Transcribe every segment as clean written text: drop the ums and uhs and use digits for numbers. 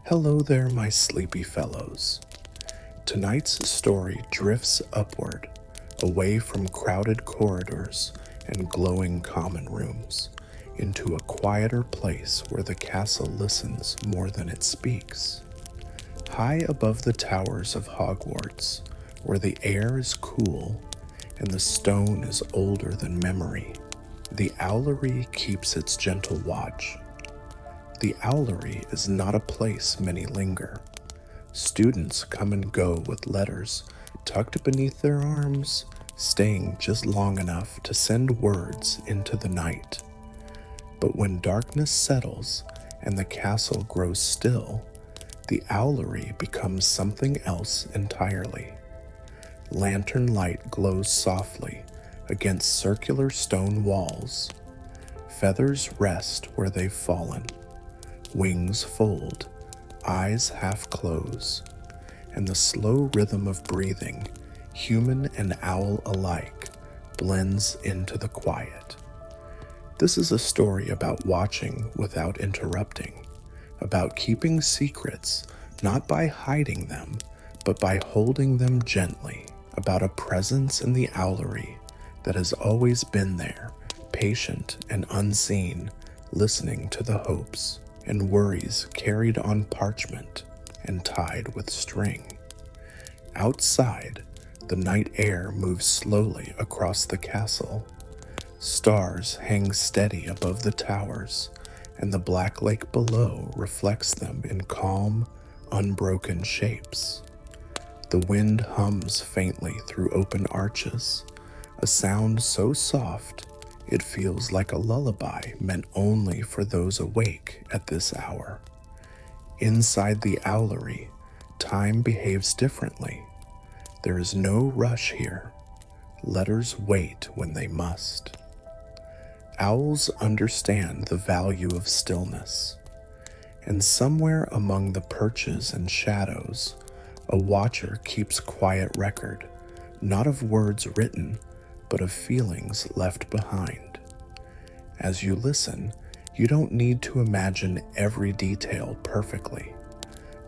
Hello there, my sleepy fellows. Tonight's story drifts upward, away from crowded corridors and glowing common rooms, into a quieter place where the castle listens more than it speaks. High above the towers of Hogwarts, where the air is cool and the stone is older than memory, the Owlery keeps its gentle watch. The Owlery is not a place many linger. Students come and go with letters tucked beneath their arms, staying just long enough to send words into the night. But when darkness settles and the castle grows still, the Owlery becomes something else entirely. Lantern light glows softly against circular stone walls. Feathers rest where they've fallen. Wings fold, eyes half close, and the slow rhythm of breathing, human and owl alike, blends into the quiet. This is a story about watching without interrupting, about keeping secrets, not by hiding them, but by holding them gently, about a presence in the Owlery that has always been there, patient and unseen, listening to the hopes and worries carried on parchment and tied with string. Outside, the night air moves slowly across the castle. Stars hang steady above the towers, and the black lake below reflects them in calm, unbroken shapes. The wind hums faintly through open arches, a sound so soft it feels like a lullaby meant only for those awake at this hour. Inside the Owlery, time behaves differently. There is no rush here. Letters wait when they must. Owls understand the value of stillness, and somewhere among the perches and shadows, a watcher keeps quiet record, not of words written, but of feelings left behind. As you listen, you don't need to imagine every detail perfectly.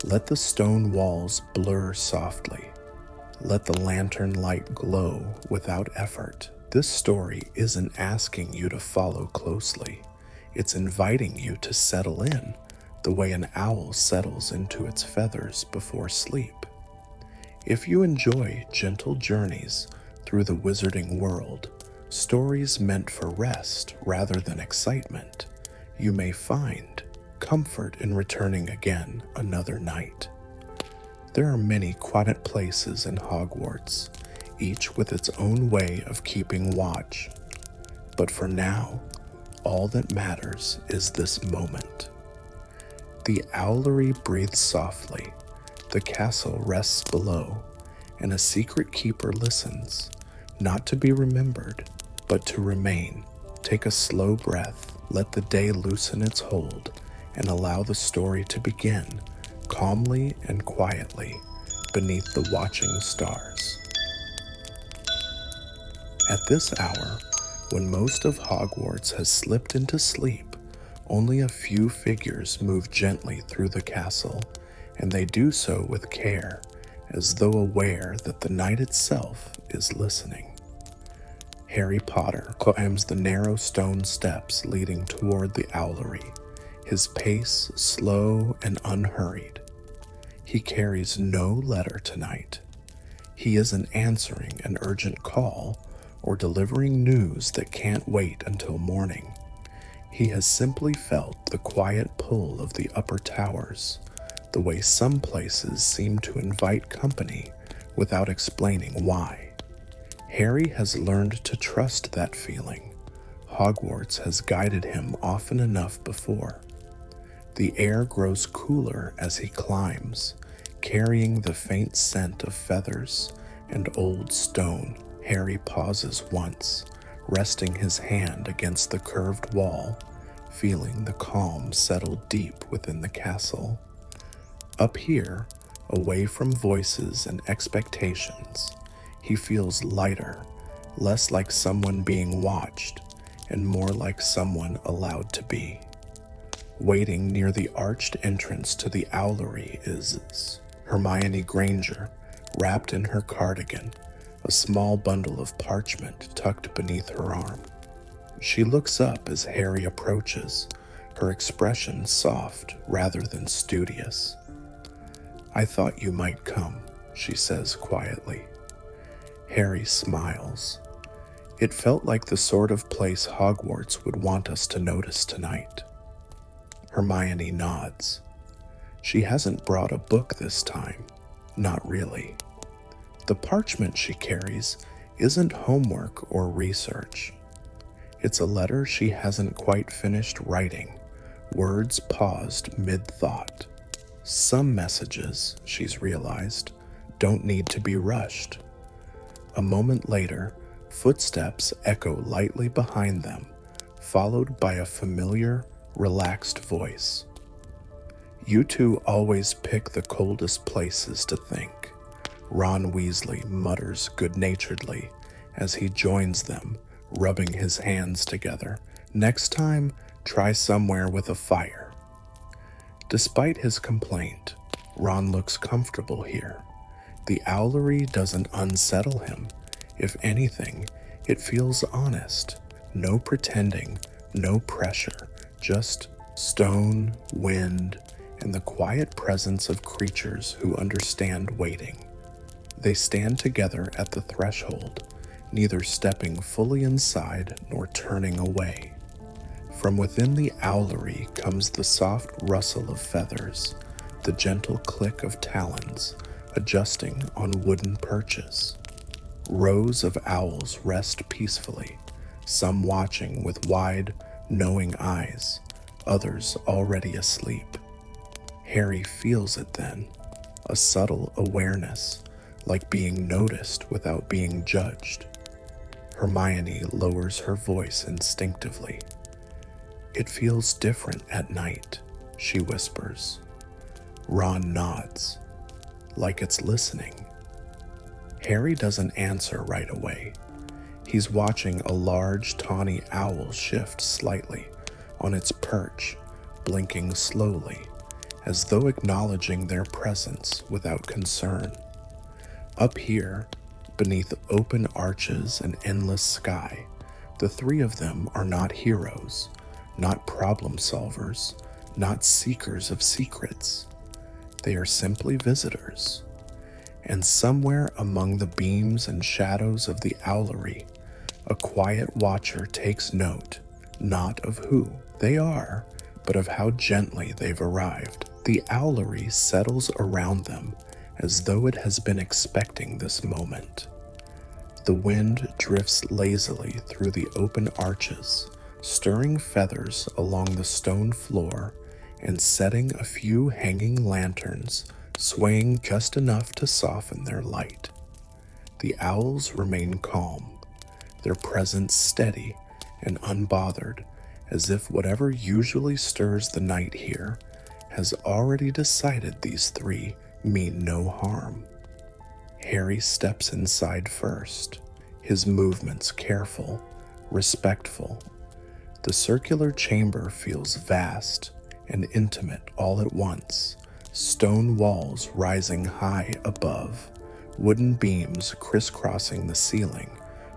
Let the stone walls blur softly. Let the lantern light glow without effort. This story isn't asking you to follow closely. It's inviting you to settle in, the way an owl settles into its feathers before sleep. If you enjoy gentle journeys through the wizarding world, stories meant for rest rather than excitement, you may find comfort in returning again another night. There are many quiet places in Hogwarts, each with its own way of keeping watch. But for now, all that matters is this moment. The Owlery breathes softly, the castle rests below, and a secret keeper listens, not to be remembered, but to remain. Take a slow breath, let the day loosen its hold, and allow the story to begin, calmly and quietly, beneath the watching stars. At this hour, when most of Hogwarts has slipped into sleep, only a few figures move gently through the castle, and they do so with care, as though aware that the night itself is listening. Harry Potter climbs the narrow stone steps leading toward the Owlery, his pace slow and unhurried. He carries no letter tonight. He isn't answering an urgent call or delivering news that can't wait until morning. He has simply felt the quiet pull of the upper towers, the way some places seem to invite company without explaining why. Harry has learned to trust that feeling. Hogwarts has guided him often enough before. The air grows cooler as he climbs, carrying the faint scent of feathers and old stone. Harry pauses once, resting his hand against the curved wall, feeling the calm settle deep within the castle. Up here, away from voices and expectations, he feels lighter, less like someone being watched, and more like someone allowed to be. Waiting near the arched entrance to the Owlery is Hermione Granger, wrapped in her cardigan, a small bundle of parchment tucked beneath her arm. She looks up as Harry approaches, her expression soft rather than studious. "I thought you might come," she says quietly. Harry smiles. It felt like the sort of place Hogwarts would want us to notice tonight. Hermione nods. She hasn't brought a book this time. Not really. The parchment she carries isn't homework or research. It's a letter she hasn't quite finished writing, words paused mid-thought. Some messages, she's realized, don't need to be rushed. A moment later, footsteps echo lightly behind them, followed by a familiar, relaxed voice. "You two always pick the coldest places to think," Ron Weasley mutters good-naturedly as he joins them, rubbing his hands together. "Next time, try somewhere with a fire." Despite his complaint, Ron looks comfortable here. The Owlery doesn't unsettle him. If anything, it feels honest. No pretending, no pressure, just stone, wind, and the quiet presence of creatures who understand waiting. They stand together at the threshold, neither stepping fully inside nor turning away. From within the Owlery comes the soft rustle of feathers, the gentle click of talons adjusting on wooden perches. Rows of owls rest peacefully, some watching with wide, knowing eyes, others already asleep. Harry feels it then, a subtle awareness, like being noticed without being judged. Hermione lowers her voice instinctively. "It feels different at night," she whispers. Ron nods, like it's listening. Harry doesn't answer right away. He's watching a large tawny owl shift slightly on its perch, blinking slowly, as though acknowledging their presence without concern. Up here, beneath open arches and endless sky, the three of them are not heroes, not problem solvers, not seekers of secrets. They are simply visitors. And somewhere among the beams and shadows of the Owlery, a quiet watcher takes note, not of who they are, but of how gently they've arrived. The Owlery settles around them as though it has been expecting this moment. The wind drifts lazily through the open arches, stirring feathers along the stone floor and setting a few hanging lanterns, swaying just enough to soften their light. The owls remain calm, their presence steady and unbothered, as if whatever usually stirs the night here has already decided these three mean no harm. Harry steps inside first, his movements careful, respectful. The circular chamber feels vast and intimate all at once, stone walls rising high above, wooden beams crisscrossing the ceiling,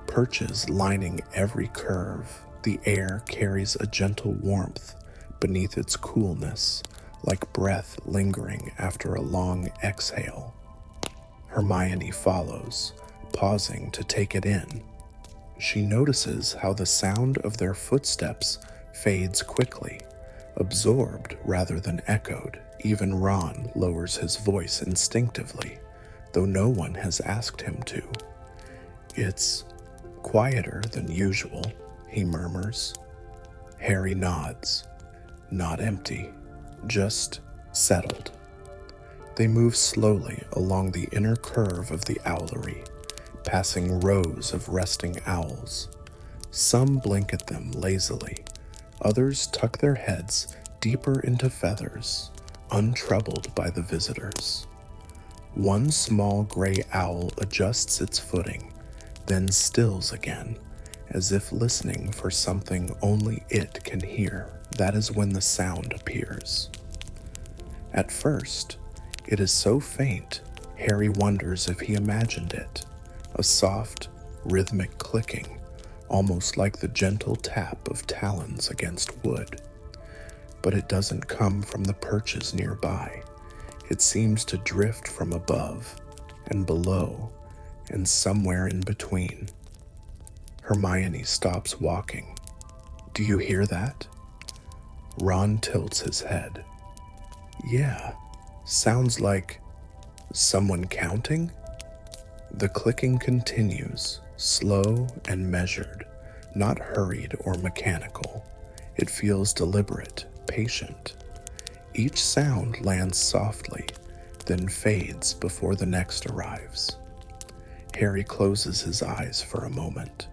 perches lining every curve. The air carries a gentle warmth beneath its coolness, like breath lingering after a long exhale. Hermione follows, pausing to take it in. She notices how the sound of their footsteps fades quickly, absorbed rather than echoed. Even Ron lowers his voice instinctively, though no one has asked him to. "It's quieter than usual," he murmurs. Harry nods. Not empty, just settled. They move slowly along the inner curve of the Owlery, passing rows of resting owls. Some blink at them lazily, others tuck their heads deeper into feathers, untroubled by the visitors. One small gray owl adjusts its footing, then stills again, as if listening for something only it can hear. That is when the sound appears. At first, it is so faint, Harry wonders if he imagined it. A soft, rhythmic clicking, almost like the gentle tap of talons against wood. But it doesn't come from the perches nearby. It seems to drift from above and below and somewhere in between. Hermione stops walking. Do you hear that? Ron tilts his head. Yeah, sounds like someone counting? The clicking continues, slow and measured, not hurried or mechanical. It feels deliberate, patient. Each sound lands softly, then fades before the next arrives. Harry closes his eyes for a moment.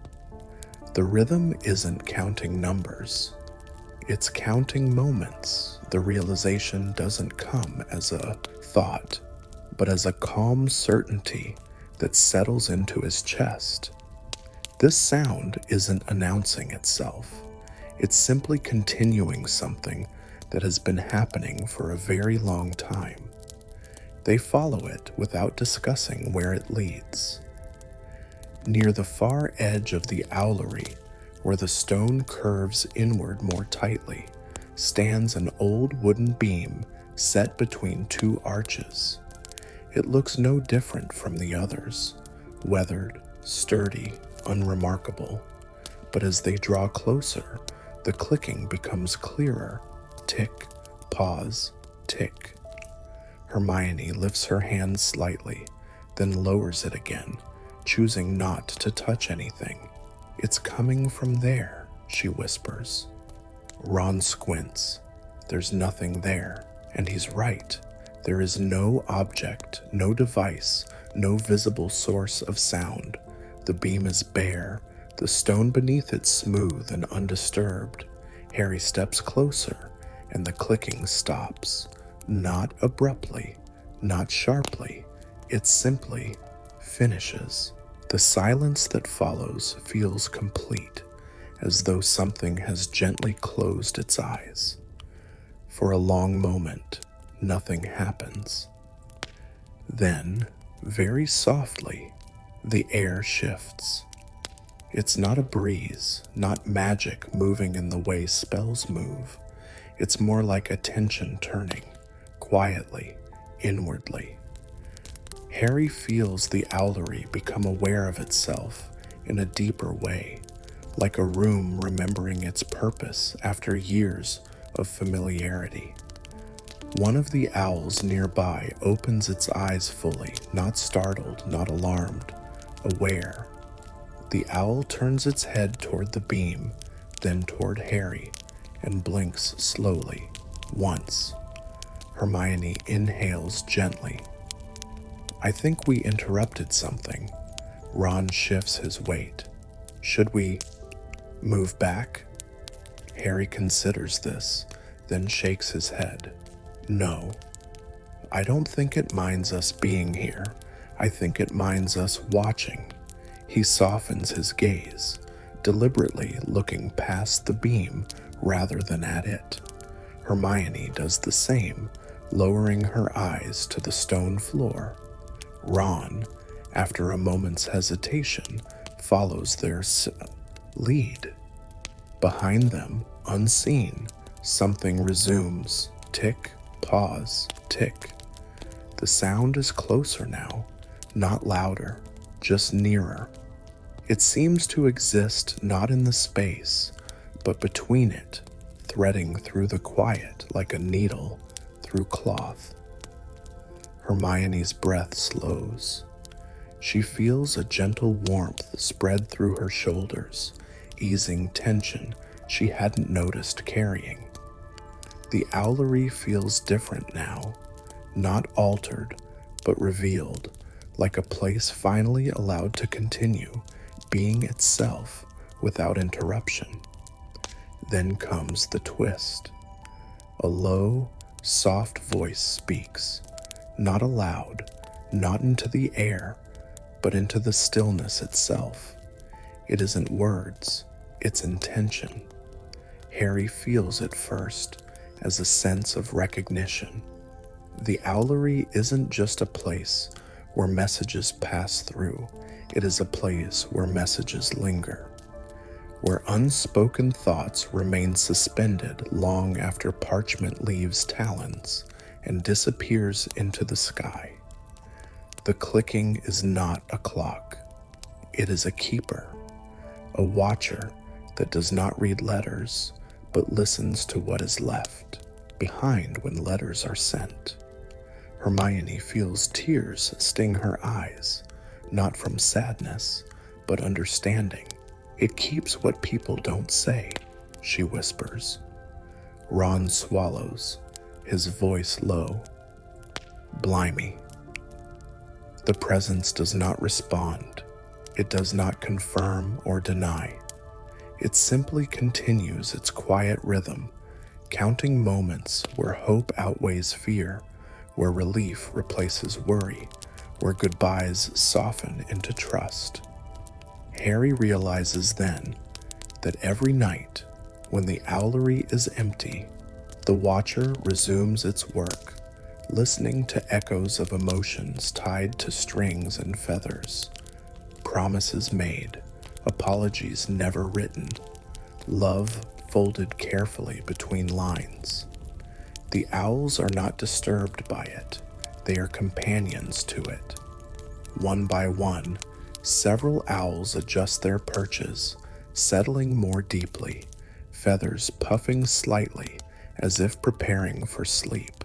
The rhythm isn't counting numbers. It's counting moments. The realization doesn't come as a thought, but as a calm certainty that settles into his chest. This sound isn't announcing itself. It's simply continuing something that has been happening for a very long time. They follow it without discussing where it leads. Near the far edge of the Owlery, where the stone curves inward more tightly, stands an old wooden beam set between two arches. It looks no different from the others, weathered, sturdy, unremarkable. But as they draw closer, the clicking becomes clearer. Tick, pause, tick. Hermione lifts her hand slightly, then lowers it again, choosing not to touch anything. It's coming from there, she whispers. Ron squints. There's nothing there, and he's right. There is no object, no device, no visible source of sound. The beam is bare, the stone beneath it smooth and undisturbed. Harry steps closer, and the clicking stops. Not abruptly, not sharply. It simply finishes. The silence that follows feels complete, as though something has gently closed its eyes. For a long moment, nothing happens. Then, very softly, the air shifts. It's not a breeze, not magic moving in the way spells move. It's more like attention turning, quietly, inwardly. Harry feels the Owlery become aware of itself in a deeper way, like a room remembering its purpose after years of familiarity. One of the owls nearby opens its eyes fully, not startled, not alarmed, aware. The owl turns its head toward the beam, then toward Harry, and blinks slowly, once. Hermione inhales gently. I think we interrupted something. Ron shifts his weight. Should we move back? Harry considers this, then shakes his head. No. I don't think it minds us being here. I think it minds us watching. He softens his gaze, deliberately looking past the beam rather than at it. Hermione does the same, lowering her eyes to the stone floor. Ron, after a moment's hesitation, follows their lead. Behind them, unseen, something resumes. Tick, pause, tick. The sound is closer now, not louder, just nearer. It seems to exist not in the space, but between it, threading through the quiet like a needle through cloth. Hermione's breath slows. She feels a gentle warmth spread through her shoulders, easing tension she hadn't noticed carrying. The Owlery feels different now, not altered, but revealed, like a place finally allowed to continue being itself without interruption. Then comes the twist. A low, soft voice speaks, not aloud, not into the air, but into the stillness itself. It isn't words, it's intention. Harry feels it first as a sense of recognition. The Owlery isn't just a place where messages pass through, it is a place where messages linger, where unspoken thoughts remain suspended long after parchment leaves talons and disappears into the sky. The clicking is not a clock, it is a keeper, a watcher that does not read letters but listens to what is left behind when letters are sent. Hermione feels tears sting her eyes, not from sadness, but understanding. It keeps what people don't say, she whispers. Ron swallows, his voice low. Blimey. The presence does not respond. It does not confirm or deny. It simply continues its quiet rhythm, counting moments where hope outweighs fear, where relief replaces worry, where goodbyes soften into trust. Harry realizes then that every night, when the Owlery is empty, the Watcher resumes its work, listening to echoes of emotions tied to strings and feathers, promises made, apologies never written, love folded carefully between lines. The owls are not disturbed by it, they are companions to it. One by one, several owls adjust their perches, settling more deeply, feathers puffing slightly as if preparing for sleep.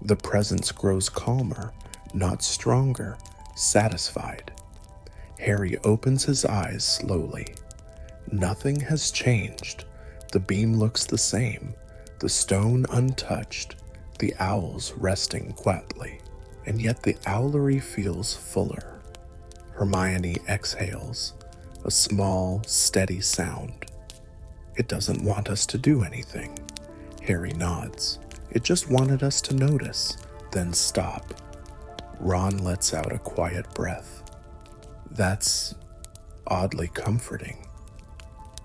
The presence grows calmer, not stronger, satisfied. Harry opens his eyes slowly. Nothing has changed. The beam looks the same, the stone untouched, the owls resting quietly. And yet the Owlery feels fuller. Hermione exhales, a small, steady sound. It doesn't want us to do anything. Harry nods. It just wanted us to notice, then stop. Ron lets out a quiet breath. That's oddly comforting.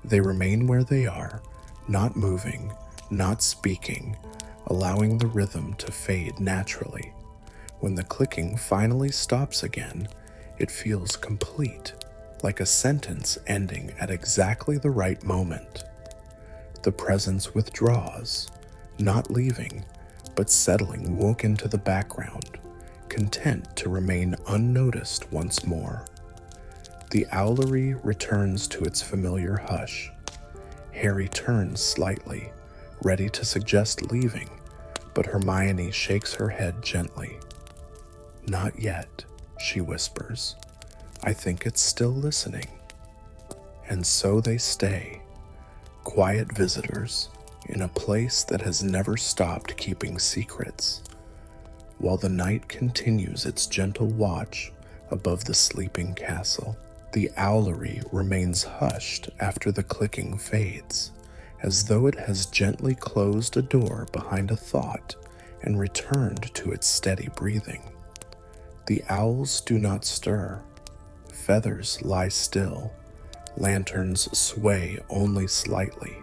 They remain where they are, not moving, not speaking, allowing the rhythm to fade naturally. When the clicking finally stops again, it feels complete, like a sentence ending at exactly the right moment. The presence withdraws, not leaving, but settling woke into the background, content to remain unnoticed once more. The Owlery returns to its familiar hush. Harry turns slightly, ready to suggest leaving, but Hermione shakes her head gently. Not yet, she whispers. I think it's still listening. And so they stay, quiet visitors, in a place that has never stopped keeping secrets, while the night continues its gentle watch above the sleeping castle. The Owlery remains hushed after the clicking fades, as though it has gently closed a door behind a thought and returned to its steady breathing. The owls do not stir. Feathers lie still. Lanterns sway only slightly,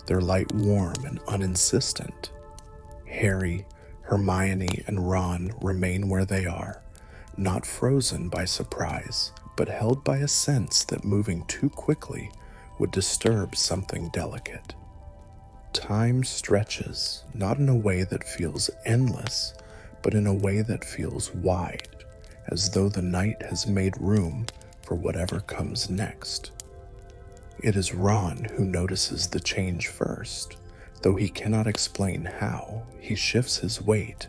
their light warm and uninsistent. Harry, Hermione, and Ron remain where they are, not frozen by surprise, but held by a sense that moving too quickly would disturb something delicate. Time stretches, not in a way that feels endless, but in a way that feels wide, as though the night has made room for whatever comes next. It is Ron who notices the change first. Though he cannot explain how, he shifts his weight,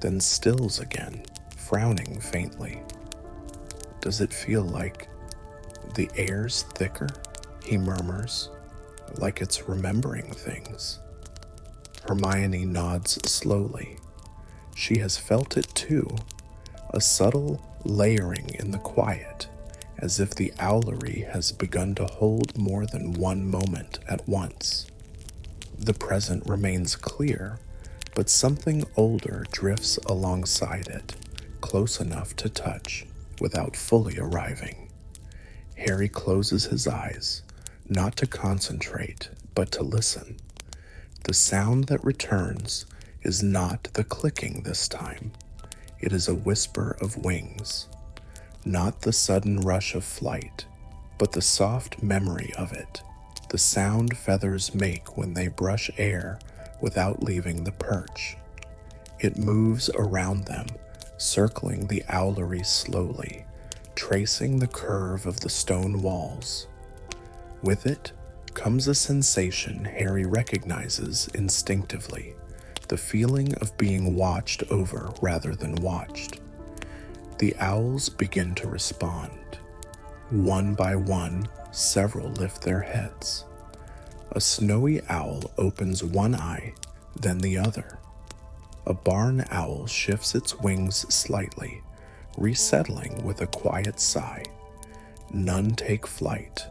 then stills again, frowning faintly. Does it feel like the air's thicker? He murmurs, like it's remembering things. Hermione nods slowly. She has felt it too, a subtle layering in the quiet, as if the Owlery has begun to hold more than one moment at once. The present remains clear, but something older drifts alongside it, close enough to touch, without fully arriving. Harry closes his eyes, not to concentrate, but to listen. The sound that returns is not the clicking this time. It is a whisper of wings, not the sudden rush of flight, but the soft memory of it, the sound feathers make when they brush air without leaving the perch. It moves around them, circling the owlery slowly, tracing the curve of the stone walls. With it comes a sensation Harry recognizes instinctively, the feeling of being watched over rather than watched. The owls begin to respond. One by one, several lift their heads. A snowy owl opens one eye, then the other. A barn owl shifts its wings slightly, resettling with a quiet sigh. None take flight.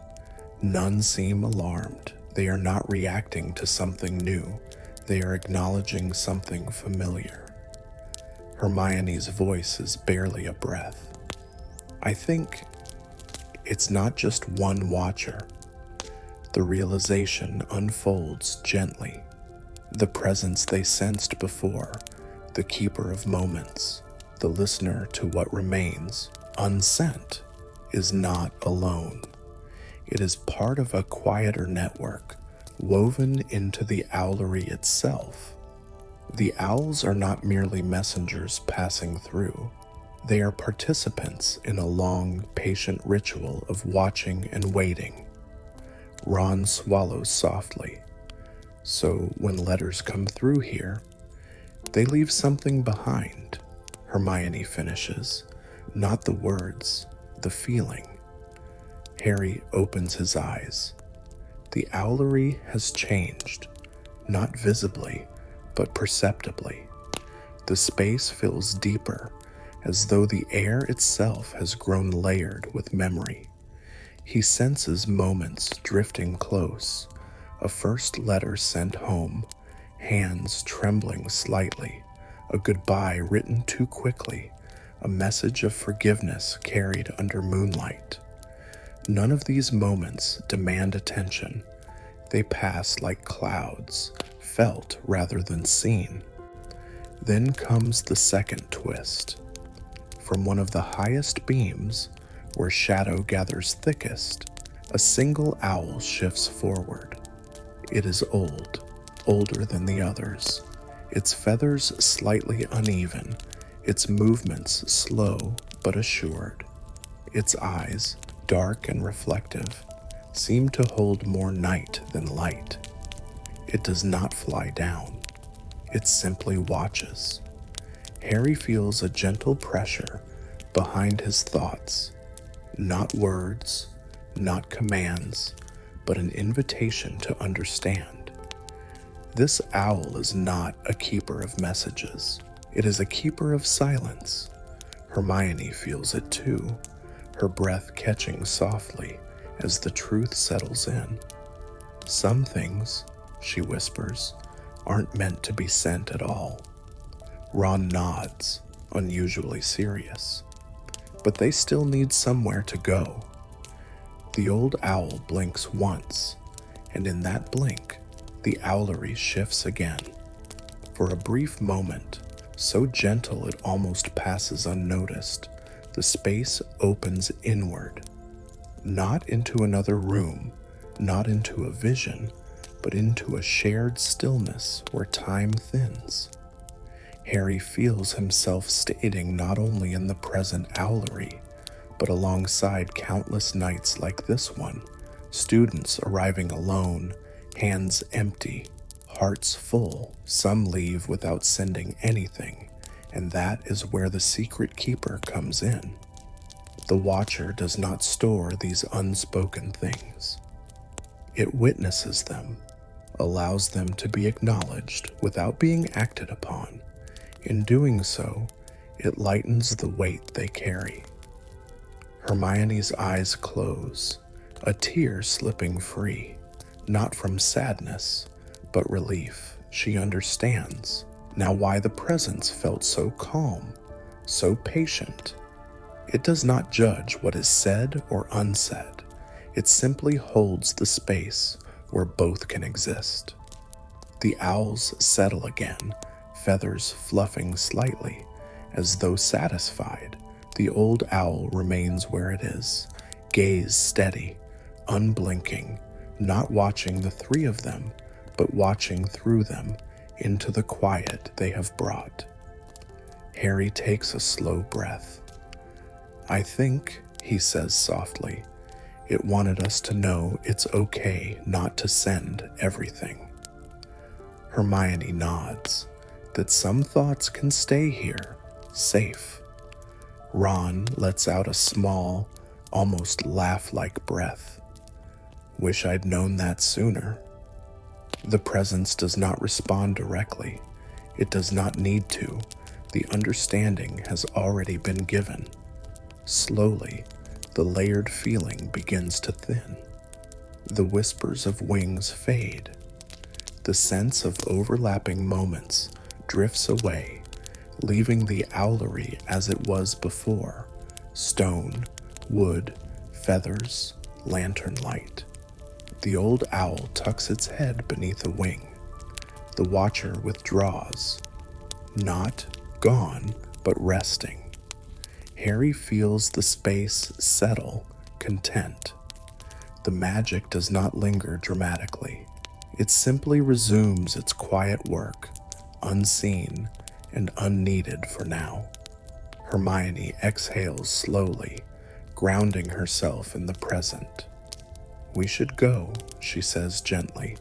None seem alarmed. They are not reacting to something new. They are acknowledging something familiar. Hermione's voice is barely a breath. I think it's not just one watcher. The realization unfolds gently. The presence they sensed before, the keeper of moments, the listener to what remains, unsent, is not alone. It is part of a quieter network, woven into the owlery itself. The owls are not merely messengers passing through. They are participants in a long, patient ritual of watching and waiting. Ron swallows softly. So when letters come through here, they leave something behind, Hermione finishes. Not the words, the feeling. Harry opens his eyes. The owlery has changed, not visibly, but perceptibly. The space feels deeper, as though the air itself has grown layered with memory. He senses moments drifting close, a first letter sent home, hands trembling slightly, a goodbye written too quickly, a message of forgiveness carried under moonlight. None of these moments demand attention. They pass like clouds, felt rather than seen. Then comes the second twist. From one of the highest beams, where shadow gathers thickest, a single owl shifts forward. It is old, older than the others, its feathers slightly uneven, its movements slow but assured. Its eyes, dark and reflective, seem to hold more night than light. It does not fly down. It simply watches. Harry feels a gentle pressure behind his thoughts. Not words, not commands, but an invitation to understand. This owl is not a keeper of messages. It is a keeper of silence. Hermione feels it too, her breath catching softly as the truth settles in. Some things, she whispers, aren't meant to be sent at all. Ron nods, unusually serious. But they still need somewhere to go. The old owl blinks once, and in that blink, the owlery shifts again. For a brief moment, so gentle it almost passes unnoticed, the space opens inward. Not into another room, not into a vision, but into a shared stillness where time thins. Harry feels himself stating not only in the present owlery, but alongside countless nights like this one, students arriving alone, hands empty, hearts full. Some leave without sending anything, and that is where the secret keeper comes in. The watcher does not store these unspoken things. It witnesses them, allows them to be acknowledged without being acted upon. In doing so, it lightens the weight they carry. Hermione's eyes close, a tear slipping free, not from sadness, but relief. She understands now why the presence felt so calm, so patient. It does not judge what is said or unsaid. It simply holds the space where both can exist. The owls settle again, feathers fluffing slightly, as though satisfied. The old owl remains where it is, gaze steady, unblinking, not watching the three of them, but watching through them into the quiet they have brought. Harry takes a slow breath. "I think," he says softly, "it wanted us to know it's okay not to send everything." Hermione nods, that some thoughts can stay here, safe. Ron lets out a small, almost laugh-like breath. "Wish I'd known that sooner." The presence does not respond directly. It does not need to. The understanding has already been given. Slowly, the layered feeling begins to thin. The whispers of wings fade. The sense of overlapping moments drifts away, leaving the Owlery as it was before: stone, wood, feathers, lantern light. The old owl tucks its head beneath a wing. The watcher withdraws, not gone, but resting. Harry feels the space settle, content. The magic does not linger dramatically. It simply resumes its quiet work, unseen and unneeded for now. Hermione exhales slowly, grounding herself in the present. "We should go," she says gently.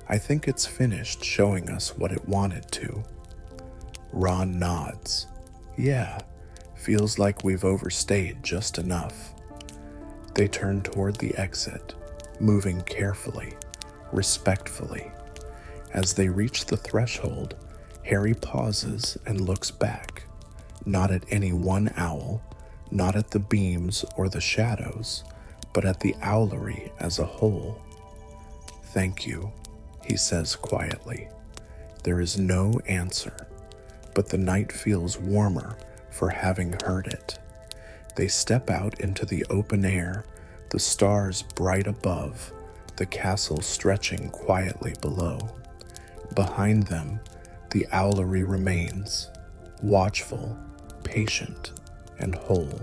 "I think it's finished showing us what it wanted to." Ron nods. "Yeah, feels like we've overstayed just enough." They turn toward the exit, moving carefully, respectfully. As they reach the threshold, Harry pauses and looks back, not at any one owl, not at the beams or the shadows, but at the Owlery as a whole. "Thank you," he says quietly. There is no answer, but the night feels warmer for having heard it. They step out into the open air, the stars bright above, the castle stretching quietly below. Behind them, the Owlery remains, watchful, patient, and whole.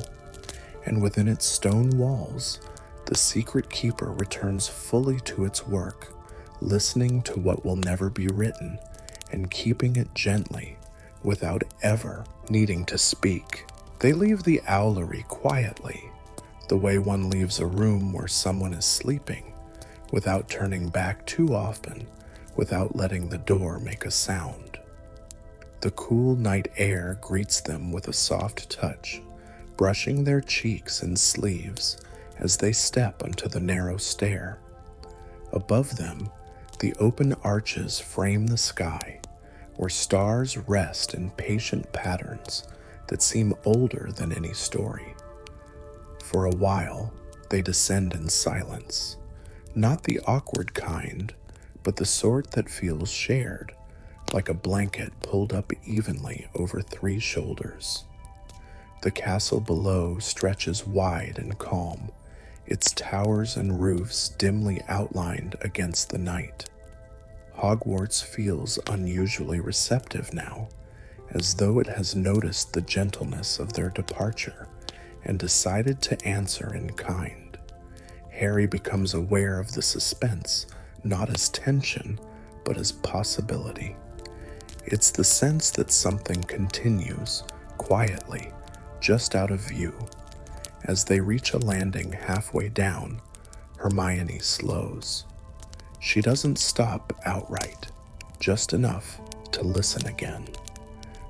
And within its stone walls, the secret keeper returns fully to its work, listening to what will never be written, and keeping it gently, without ever needing to speak. They leave the Owlery quietly, the way one leaves a room where someone is sleeping, without turning back too often, without letting the door make a sound. The cool night air greets them with a soft touch, brushing their cheeks and sleeves as they step onto the narrow stair. Above them, the open arches frame the sky, where stars rest in patient patterns that seem older than any story. For a while, they descend in silence, not the awkward kind, but the sort that feels shared, like a blanket pulled up evenly over three shoulders. The castle below stretches wide and calm, its towers and roofs dimly outlined against the night. Hogwarts feels unusually receptive now, as though it has noticed the gentleness of their departure and decided to answer in kind. Harry becomes aware of the suspense, not as tension, but as possibility. It's the sense that something continues, quietly, just out of view. As they reach a landing halfway down, Hermione slows. She doesn't stop outright, just enough to listen again.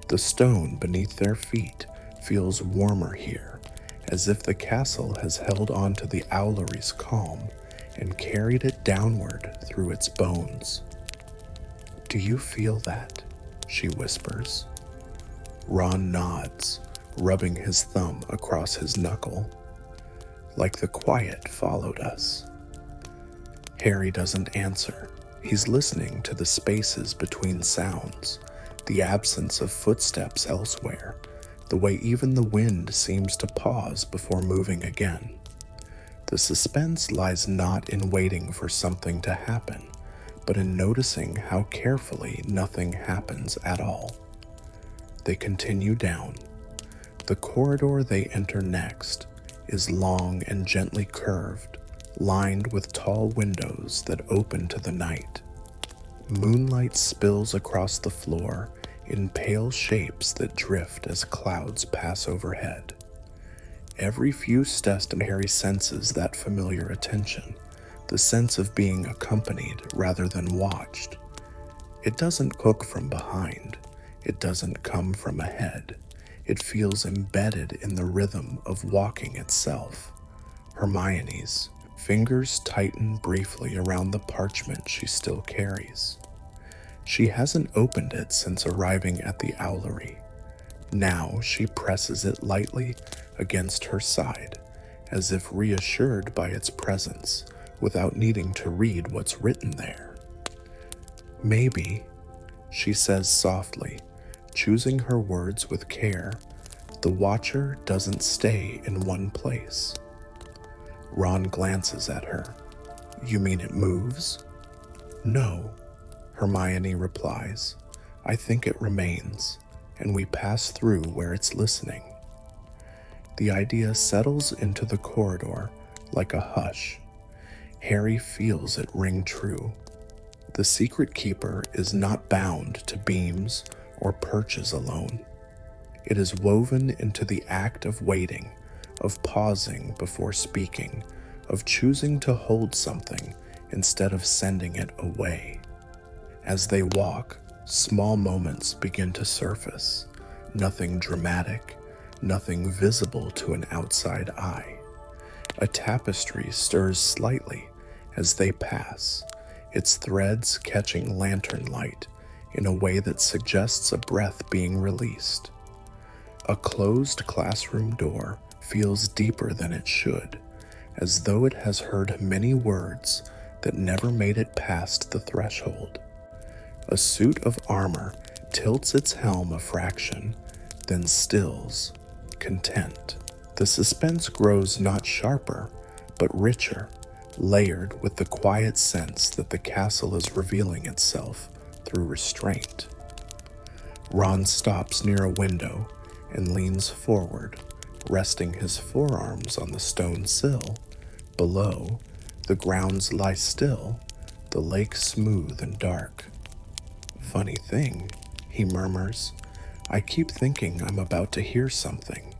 The stone beneath their feet feels warmer here, as if the castle has held on to the Owlery's calm and carried it downward through its bones. "Do you feel that?" she whispers. Ron nods, rubbing his thumb across his knuckle. "Like the quiet followed us." Harry doesn't answer. He's listening to the spaces between sounds, the absence of footsteps elsewhere, the way even the wind seems to pause before moving again. The suspense lies not in waiting for something to happen, but in noticing how carefully nothing happens at all. They continue down. The corridor they enter next is long and gently curved, lined with tall windows that open to the night. Moonlight spills across the floor in pale shapes that drift as clouds pass overhead. Every few steps Harry senses that familiar attention, the sense of being accompanied rather than watched. It doesn't hook from behind. It doesn't come from ahead. It feels embedded in the rhythm of walking itself. Hermione's fingers tighten briefly around the parchment she still carries. She hasn't opened it since arriving at the Owlery. Now she presses it lightly against her side, as if reassured by its presence, without needing to read what's written there. Maybe, she says softly, choosing her words with care, the Watcher doesn't stay in one place. Ron glances at her. You mean it moves? No, Hermione replies. I think it remains, and we pass through where it's listening. The idea settles into the corridor like a hush. Harry feels it ring true. The secret keeper is not bound to beams or perches alone. It is woven into the act of waiting, of pausing before speaking, of choosing to hold something instead of sending it away. As they walk, small moments begin to surface, nothing dramatic, nothing visible to an outside eye. A tapestry stirs slightly as they pass, its threads catching lantern light in a way that suggests a breath being released. A closed classroom door feels deeper than it should, as though it has heard many words that never made it past the threshold. A suit of armor tilts its helm a fraction, then stills, content. The suspense grows not sharper, but richer, layered with the quiet sense that the castle is revealing itself through restraint. Ron stops near a window and leans forward, resting his forearms on the stone sill. Below, the grounds lie still, the lake smooth and dark. Funny thing, he murmurs. I keep thinking I'm about to hear something.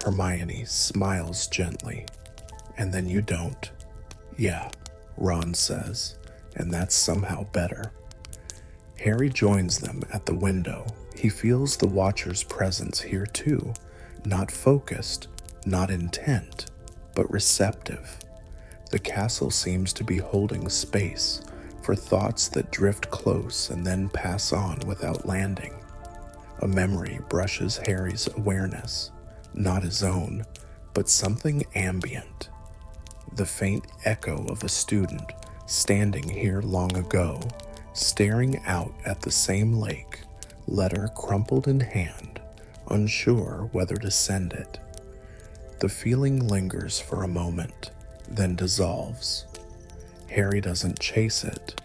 Hermione smiles gently. And then you don't. Yeah, Ron says, and that's somehow better. Harry joins them at the window. He feels the Watcher's presence here too, not focused, not intent, but receptive. The castle seems to be holding space for thoughts that drift close and then pass on without landing. A memory brushes Harry's awareness, not his own, but something ambient. The faint echo of a student standing here long ago, staring out at the same lake, letter crumpled in hand, unsure whether to send it. The feeling lingers for a moment, then dissolves. Harry doesn't chase it.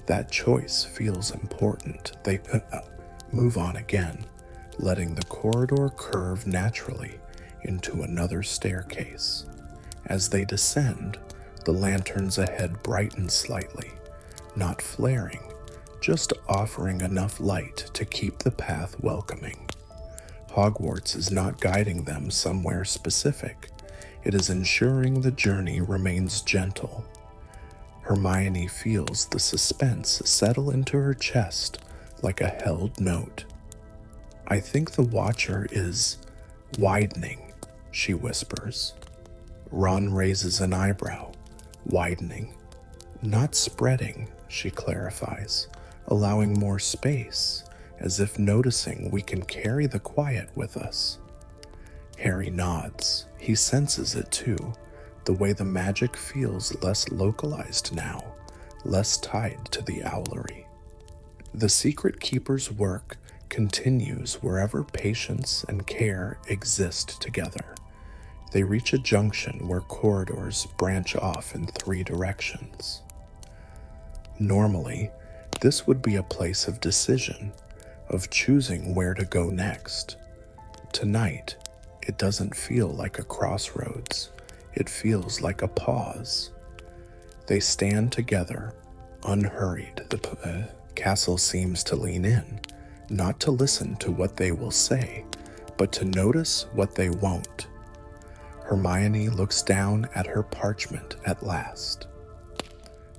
That choice feels important. They move on again, letting the corridor curve naturally into another staircase. As they descend, the lanterns ahead brighten slightly, not flaring, just offering enough light to keep the path welcoming. Hogwarts is not guiding them somewhere specific. It is ensuring the journey remains gentle. Hermione feels the suspense settle into her chest like a held note. I think the Watcher is widening, she whispers. Ron raises an eyebrow, widening. Not spreading, she clarifies, allowing more space, as if noticing we can carry the quiet with us. Harry nods. He senses it too, the way the magic feels less localized now, less tied to the Owlery. The secret keeper's work continues wherever patience and care exist together. They reach a junction where corridors branch off in 3 directions. Normally, this would be a place of decision, of choosing where to go next. Tonight, it doesn't feel like a crossroads. It feels like a pause. They stand together, unhurried. The castle seems to lean in, not to listen to what they will say, but to notice what they won't. Hermione looks down at her parchment at last.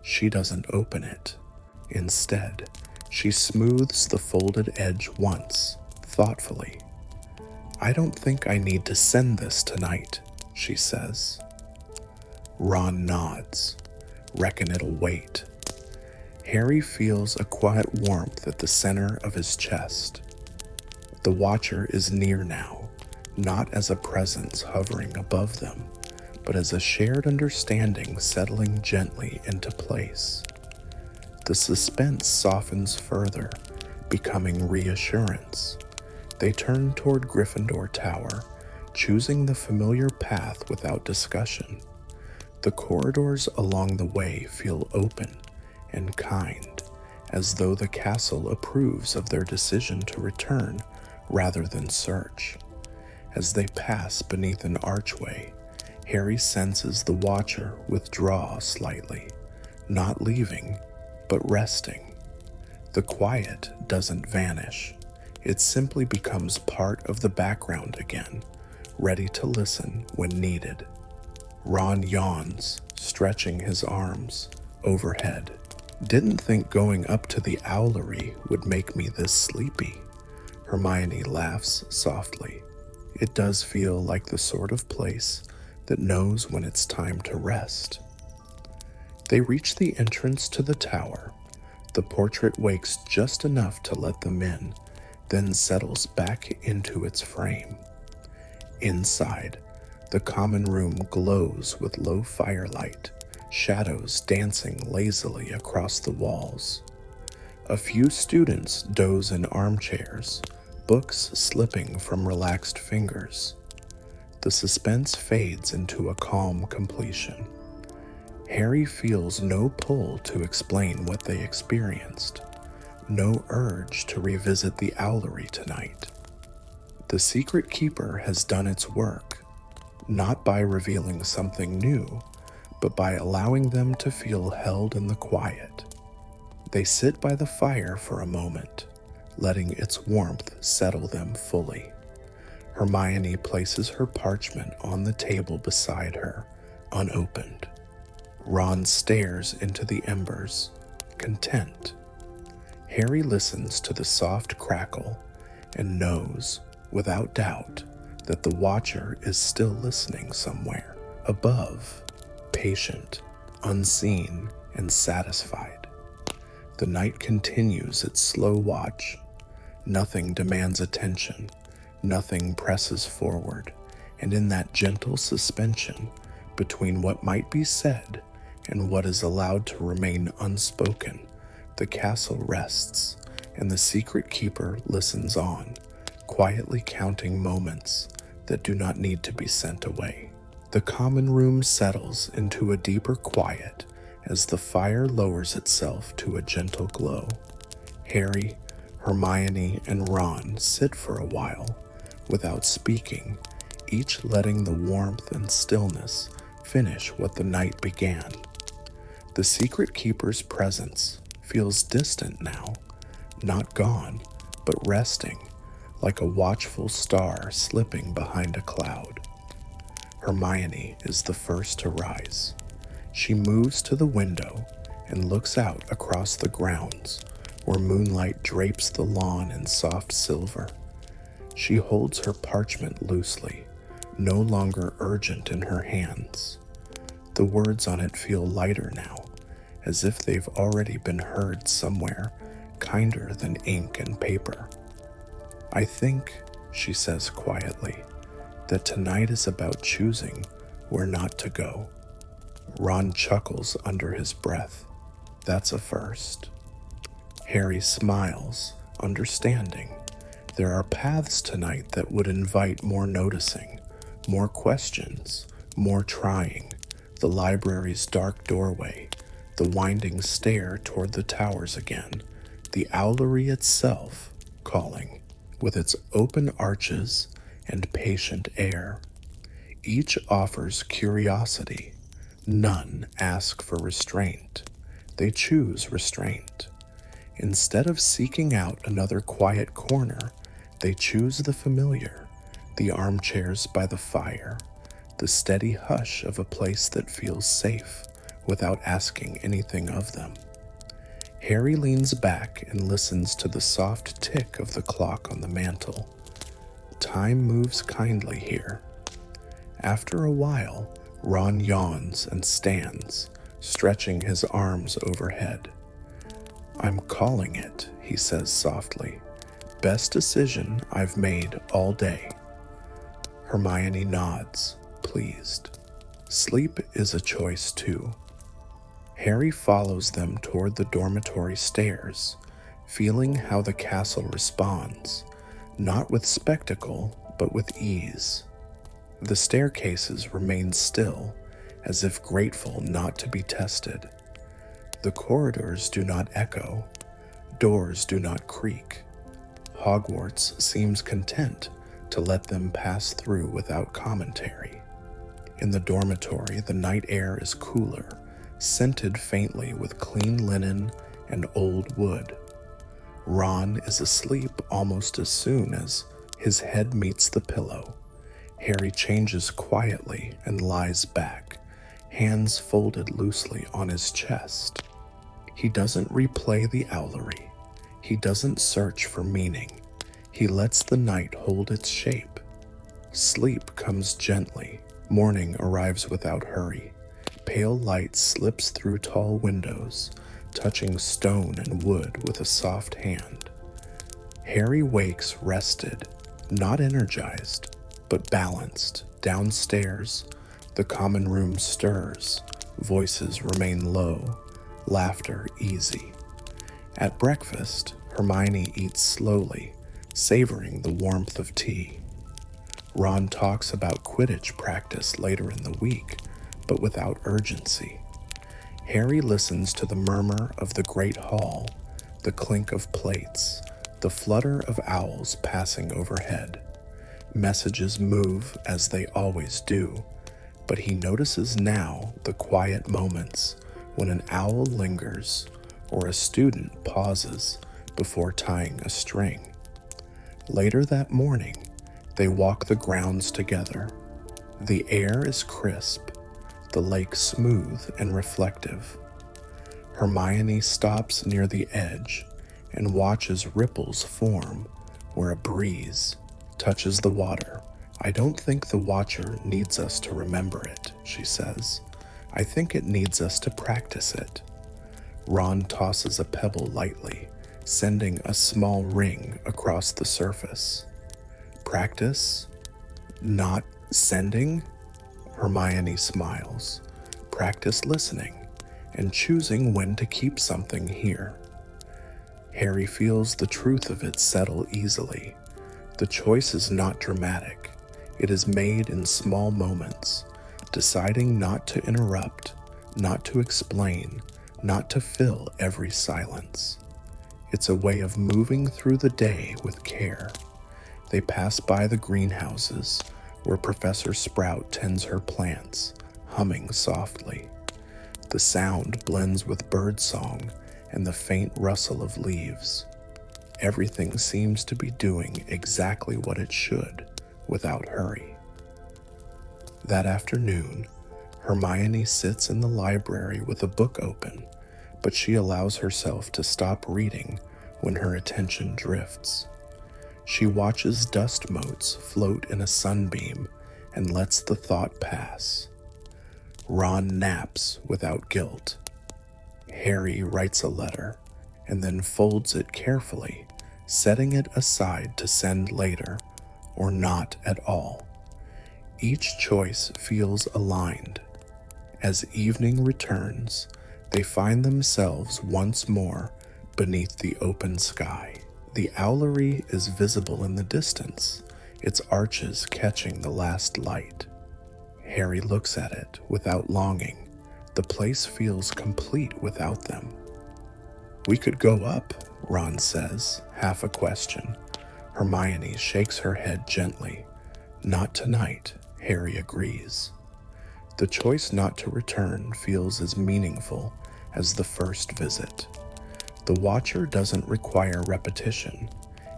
She doesn't open it. Instead, she smooths the folded edge once, thoughtfully. "I don't think I need to send this tonight," she says. Ron nods. "Reckon it'll wait." Harry feels a quiet warmth at the center of his chest. The Watcher is near now, not as a presence hovering above them, but as a shared understanding settling gently into place. The suspense softens further, becoming reassurance. They turn toward Gryffindor Tower, choosing the familiar path without discussion. The corridors along the way feel open and kind, as though the castle approves of their decision to return rather than search. As they pass beneath an archway, Harry senses the Watcher withdraw slightly, not leaving, but resting. The quiet doesn't vanish. It simply becomes part of the background again, ready to listen when needed. Ron yawns, stretching his arms overhead. "Didn't think going up to the Owlery would make me this sleepy." Hermione laughs softly. It does feel like the sort of place that knows when it's time to rest. They reach the entrance to the tower. The portrait wakes just enough to let them in, then settles back into its frame. Inside, the common room glows with low firelight, shadows dancing lazily across the walls. A few students doze in armchairs, books slipping from relaxed fingers. The suspense fades into a calm completion. Harry feels no pull to explain what they experienced, no urge to revisit the Owlery tonight. The secret keeper has done its work, not by revealing something new, but by allowing them to feel held in the quiet. They sit by the fire for a moment, letting its warmth settle them fully. Hermione places her parchment on the table beside her, unopened. Ron stares into the embers, content. Harry listens to the soft crackle and knows, without doubt, that the Watcher is still listening somewhere, above, patient, unseen, and satisfied. The night continues its slow watch. Nothing demands attention, nothing presses forward, and in that gentle suspension between what might be said and what is allowed to remain unspoken, the castle rests, and the secret keeper listens on, quietly counting moments that do not need to be sent away. The common room settles into a deeper quiet as the fire lowers itself to a gentle glow. Harry, Hermione, and Ron sit for a while, without speaking, each letting the warmth and stillness finish what the night began. The secret keeper's presence feels distant now, not gone, but resting, like a watchful star slipping behind a cloud. Hermione is the first to rise. She moves to the window and looks out across the grounds, where moonlight drapes the lawn in soft silver. She holds her parchment loosely, no longer urgent in her hands. The words on it feel lighter now, as if they've already been heard somewhere, kinder than ink and paper. "I think," she says quietly, "that tonight is about choosing where not to go." Ron chuckles under his breath. That's a first. Harry smiles, understanding. There are paths tonight that would invite more noticing, more questions, more trying. The library's dark doorway, the winding stair toward the towers again, the Owlery itself calling, with its open arches and patient air. Each offers curiosity. None ask for restraint. They choose restraint. Instead of seeking out another quiet corner, they choose the familiar, the armchairs by the fire, the steady hush of a place that feels safe without asking anything of them. Harry leans back and listens to the soft tick of the clock on the mantel. Time moves kindly here. After a while, Ron yawns and stands, stretching his arms overhead. "I'm calling it," he says softly. "Best decision I've made all day." Hermione nods, pleased. Sleep is a choice too. Harry follows them toward the dormitory stairs, feeling how the castle responds, not with spectacle, but with ease. The staircases remain still, as if grateful not to be tested. The corridors do not echo. Doors do not creak. Hogwarts seems content to let them pass through without commentary. In the dormitory, the night air is cooler, scented faintly with clean linen and old wood. Ron is asleep almost as soon as his head meets the pillow. Harry changes quietly and lies back, hands folded loosely on his chest. He doesn't replay the Owlery. He doesn't search for meaning. He lets the night hold its shape. Sleep comes gently. Morning arrives without hurry. Pale light slips through tall windows, touching stone and wood with a soft hand. Harry wakes rested, not energized, but balanced. Downstairs, the common room stirs. Voices remain low, laughter easy. At breakfast, Hermione eats slowly, savoring the warmth of tea. Ron talks about Quidditch practice later in the week, but without urgency. Harry listens to the murmur of the great hall, the clink of plates, the flutter of owls passing overhead. Messages move as they always do, but he notices now the quiet moments when an owl lingers or a student pauses before tying a string. Later that morning, they walk the grounds together. The air is crisp, the lake smooth and reflective. Hermione stops near the edge and watches ripples form where a breeze touches the water. "I don't think the Watcher needs us to remember it," she says. "I think it needs us to practice it." Ron tosses a pebble lightly, sending a small ring across the surface. "Practice? Not sending?" Hermione smiles. "Practice listening and choosing when to keep something here." Harry feels the truth of it settle easily. The choice is not dramatic. It is made in small moments, deciding not to interrupt, not to explain, not to fill every silence. It's a way of moving through the day with care. They pass by the greenhouses, where Professor Sprout tends her plants, humming softly. The sound blends with birdsong and the faint rustle of leaves. Everything seems to be doing exactly what it should, without hurry. That afternoon, Hermione sits in the library with a book open, but she allows herself to stop reading when her attention drifts. She watches dust motes float in a sunbeam and lets the thought pass. Ron naps without guilt. Harry writes a letter and then folds it carefully, setting it aside to send later, or not at all. Each choice feels aligned. As evening returns, they find themselves once more beneath the open sky. The Owlery is visible in the distance, its arches catching the last light. Harry looks at it without longing. The place feels complete without them. "We could go up," Ron says, half a question. Hermione shakes her head gently. "Not tonight," Harry agrees. The choice not to return feels as meaningful as the first visit. The Watcher doesn't require repetition.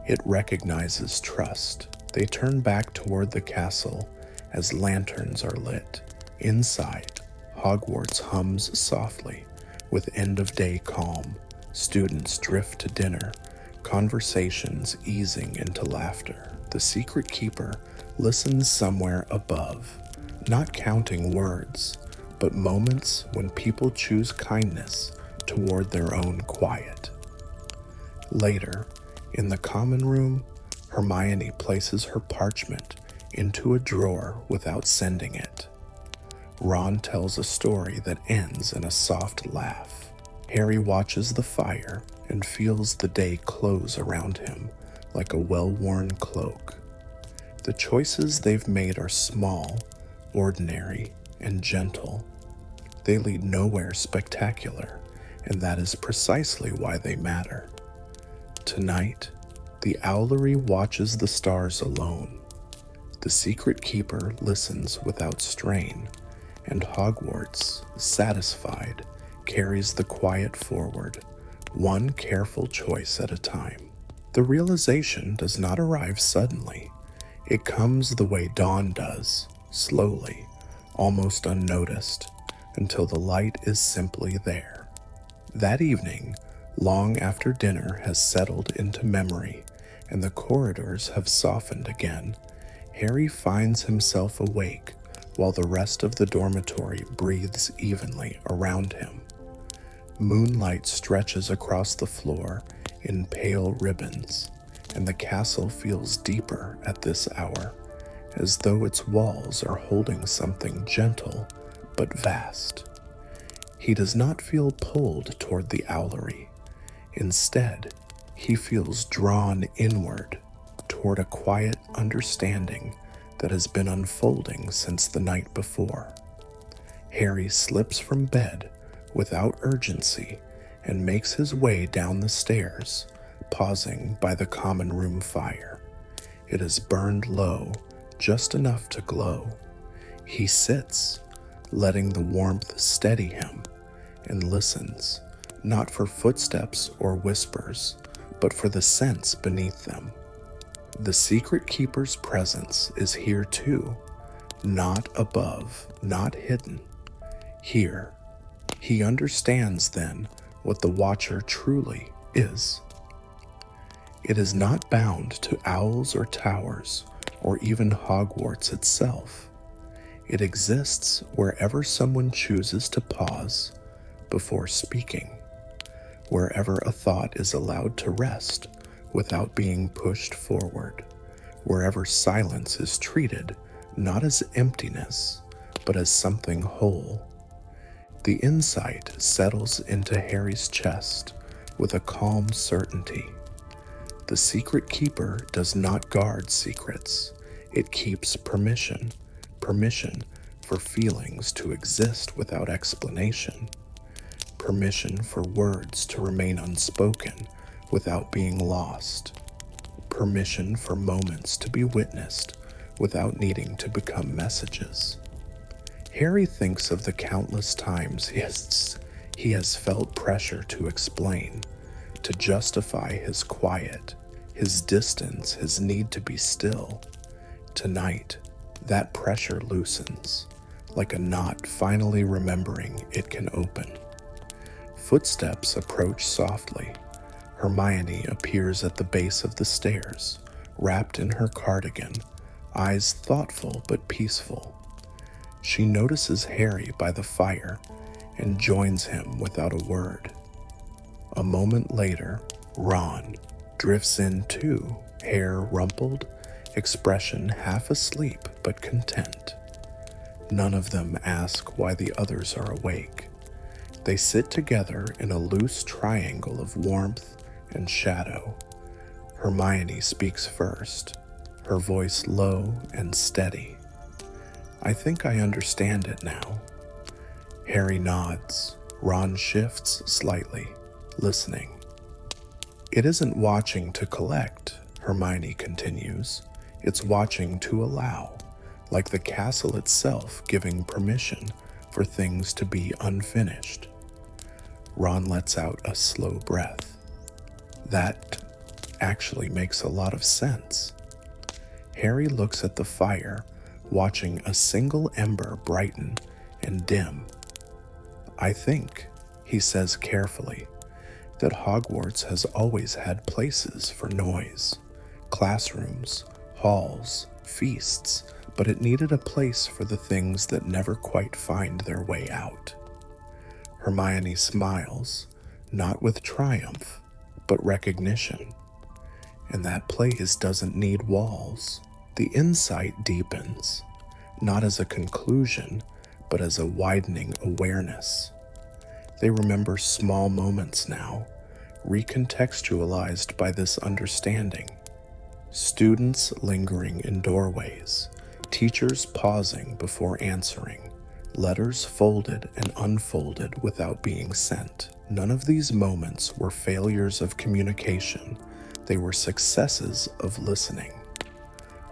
It recognizes trust. They turn back toward the castle as lanterns are lit. Inside, Hogwarts hums softly with end-of-day calm. Students drift to dinner, conversations easing into laughter. The secret keeper listens somewhere above, not counting words, but moments when people choose kindness toward their own quiet. Later, in the common room, Hermione places her parchment into a drawer without sending it. Ron tells a story that ends in a soft laugh. Harry watches the fire and feels the day close around him like a well-worn cloak. The choices they've made are small, ordinary, and gentle. They lead nowhere spectacular, and that is precisely why they matter. Tonight, the Owlery watches the stars alone. The secret keeper listens without strain, and Hogwarts, satisfied, carries the quiet forward, one careful choice at a time. The realization does not arrive suddenly. It comes the way dawn does, slowly, almost unnoticed, until the light is simply there. That evening, long after dinner has settled into memory and the corridors have softened again, Harry finds himself awake while the rest of the dormitory breathes evenly around him. Moonlight stretches across the floor in pale ribbons, and the castle feels deeper at this hour, as though its walls are holding something gentle but vast. He does not feel pulled toward the Owlery. Instead, he feels drawn inward toward a quiet understanding that has been unfolding since the night before. Harry slips from bed without urgency and makes his way down the stairs, pausing by the common room fire. It is burned low, just enough to glow. He sits, letting the warmth steady him, and listens, not for footsteps or whispers, but for the scents beneath them. The secret keeper's presence is here too, not above, not hidden. Here, he understands then what the Watcher truly is. It is not bound to owls or towers, or even Hogwarts itself. It exists wherever someone chooses to pause before speaking, wherever a thought is allowed to rest without being pushed forward, wherever silence is treated not as emptiness, but as something whole. The insight settles into Harry's chest with a calm certainty. The secret keeper does not guard secrets. It keeps permission for feelings to exist without explanation, permission for words to remain unspoken without being lost, permission for moments to be witnessed without needing to become messages. Harry thinks of the countless times he has felt pressure to explain, to justify his quiet, his distance, his need to be still. Tonight, that pressure loosens, like a knot finally remembering it can open. Footsteps approach softly. Hermione appears at the base of the stairs, wrapped in her cardigan, eyes thoughtful but peaceful. She notices Harry by the fire and joins him without a word. A moment later, Ron drifts in too, hair rumpled, expression half asleep but content. None of them ask why the others are awake. They sit together in a loose triangle of warmth and shadow. Hermione speaks first, her voice low and steady. "I think I understand it now." Harry nods. Ron shifts slightly, listening. "It isn't watching to collect," Hermione continues. "It's watching to allow, like the castle itself giving permission for things to be unfinished." Ron lets out a slow breath. "That actually makes a lot of sense." Harry looks at the fire, watching a single ember brighten and dim. "I think," he says carefully, "that Hogwarts has always had places for noise, classrooms, halls, feasts, but it needed a place for the things that never quite find their way out." Hermione smiles, not with triumph, but recognition. "And that place doesn't need walls." The insight deepens, not as a conclusion, but as a widening awareness. They remember small moments now, recontextualized by this understanding. Students lingering in doorways, teachers pausing before answering, letters folded and unfolded without being sent. None of these moments were failures of communication, they were successes of listening.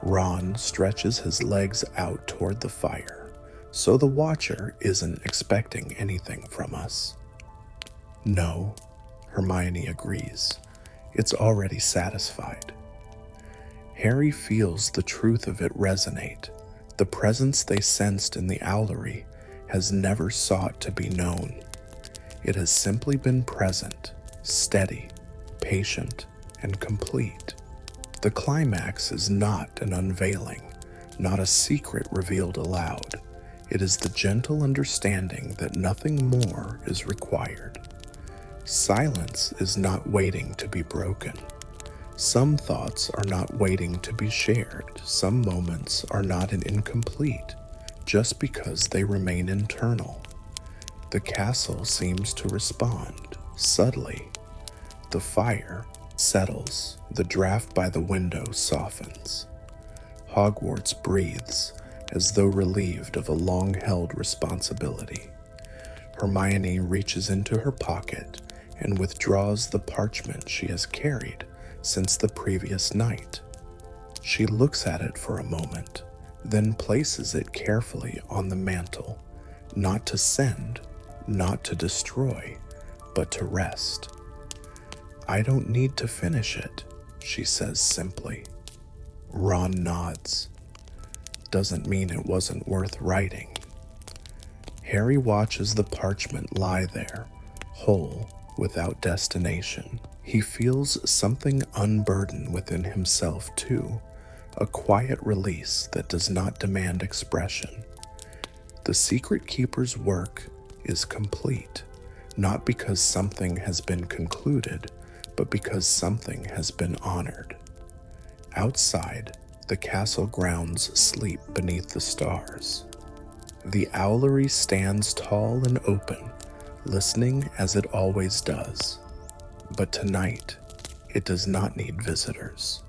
Ron stretches his legs out toward the fire, so the Watcher isn't expecting anything from us. "No," Hermione agrees. "It's already satisfied." Harry feels the truth of it resonate. The presence they sensed in the Owlery has never sought to be known. It has simply been present, steady, patient, and complete. The climax is not an unveiling, not a secret revealed aloud. It is the gentle understanding that nothing more is required. Silence is not waiting to be broken. Some thoughts are not waiting to be shared. Some moments are not incomplete just because they remain internal. The castle seems to respond, subtly. The fire settles, the draft by the window softens. Hogwarts breathes, as though relieved of a long-held responsibility. Hermione reaches into her pocket and withdraws the parchment she has carried since the previous night. She looks at it for a moment, then places it carefully on the mantle, not to send, not to destroy, but to rest. "I don't need to finish it," she says simply. Ron nods. "Doesn't mean it wasn't worth writing." Harry watches the parchment lie there, whole, without destination. He feels something unburden within himself too, a quiet release that does not demand expression. The Secret Keeper's work is complete, not because something has been concluded, but because something has been honored. Outside, the castle grounds sleep beneath the stars. The Owlery stands tall and open, listening as it always does. But tonight, it does not need visitors.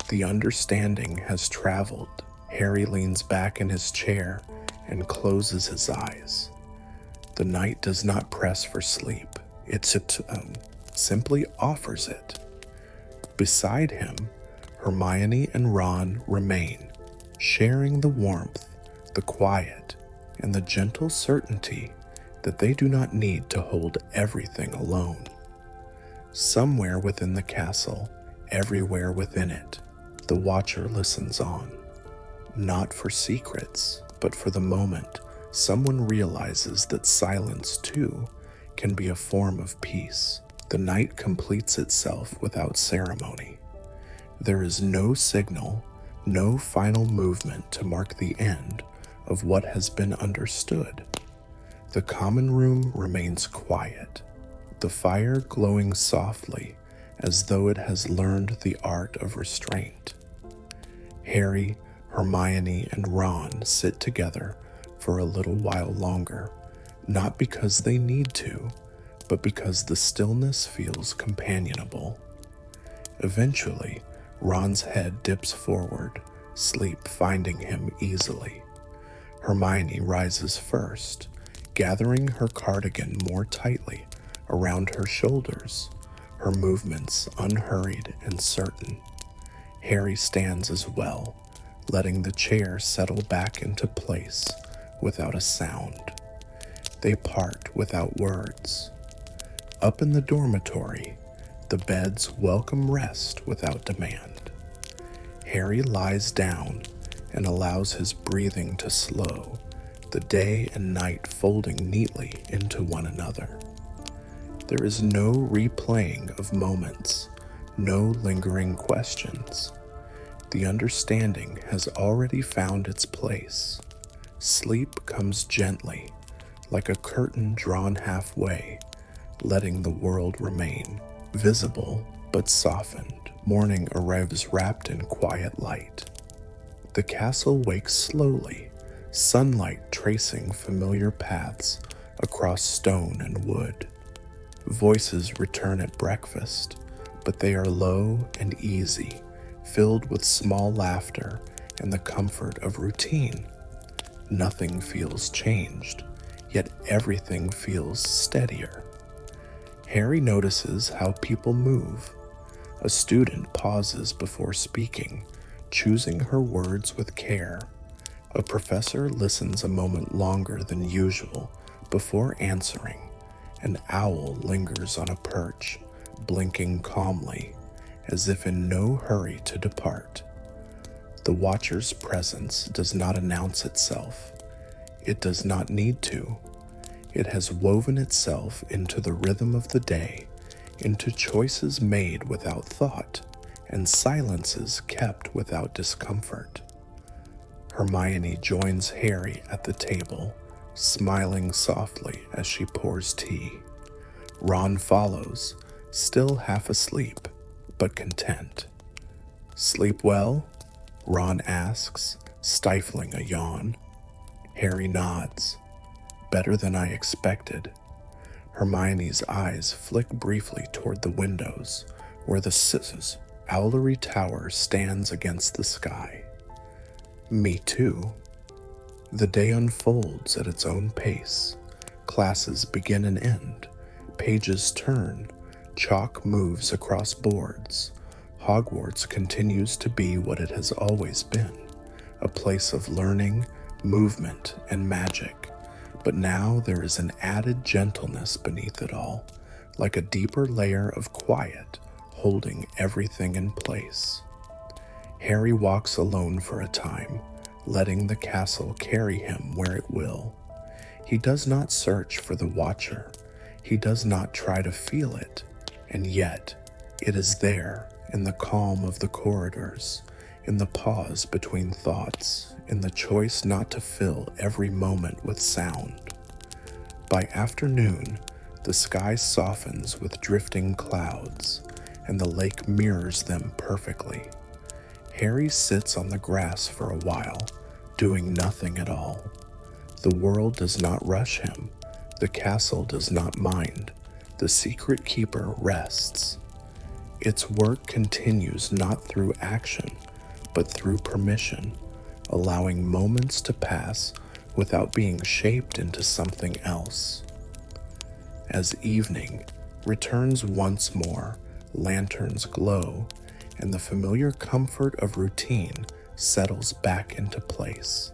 The understanding has traveled. Harry leans back in his chair and closes his eyes. The night does not press for sleep. It simply offers it. Beside him, Hermione and Ron remain, sharing the warmth, the quiet, and the gentle certainty that they do not need to hold everything alone. Somewhere within the castle, everywhere within it, the Watcher listens on. Not for secrets, but for the moment someone realizes that silence, too, can be a form of peace. The night completes itself without ceremony. There is no signal, no final movement to mark the end of what has been understood. The common room remains quiet, the fire glowing softly as though it has learned the art of restraint. Harry, Hermione, and Ron sit together for a little while longer, not because they need to, but because the stillness feels companionable. Eventually, Ron's head dips forward, sleep finding him easily. Hermione rises first, gathering her cardigan more tightly around her shoulders, her movements unhurried and certain. Harry stands as well, letting the chair settle back into place without a sound. They part without words. Up in the dormitory, the beds welcome rest without demand. Harry lies down and allows his breathing to slow, the day and night folding neatly into one another. There is no replaying of moments, no lingering questions. The understanding has already found its place. Sleep comes gently, like a curtain drawn halfway, letting the world remain, visible but softened. Morning arrives wrapped in quiet light. The castle wakes slowly, sunlight tracing familiar paths across stone and wood. Voices return at breakfast, but they are low and easy, filled with small laughter and the comfort of routine. Nothing feels changed, yet everything feels steadier. Harry notices how people move. A student pauses before speaking, choosing her words with care. A professor listens a moment longer than usual before answering. An owl lingers on a perch, blinking calmly, as if in no hurry to depart. The watcher's presence does not announce itself. It does not need to. It has woven itself into the rhythm of the day, into choices made without thought, and silences kept without discomfort. Hermione joins Harry at the table, smiling softly as she pours tea. Ron follows, still half asleep, but content. "Sleep well?" Ron asks, stifling a yawn. Harry nods. "Better than I expected." Hermione's eyes flick briefly toward the windows, where the Owlery Tower stands against the sky. "Me too." The day unfolds at its own pace. Classes begin and end. Pages turn. Chalk moves across boards. Hogwarts continues to be what it has always been, a place of learning, movement, and magic. But now there is an added gentleness beneath it all, like a deeper layer of quiet, holding everything in place. Harry walks alone for a time, letting the castle carry him where it will. He does not search for the Watcher. He does not try to feel it, and yet it is there, in the calm of the corridors, in the pause between thoughts, in the choice not to fill every moment with sound. By afternoon, the sky softens with drifting clouds, and the lake mirrors them perfectly. Harry sits on the grass for a while, doing nothing at all. The world does not rush him. The castle does not mind. The secret keeper rests. Its work continues not through action, but through permission, allowing moments to pass without being shaped into something else. As evening returns once more, lanterns glow, and the familiar comfort of routine settles back into place.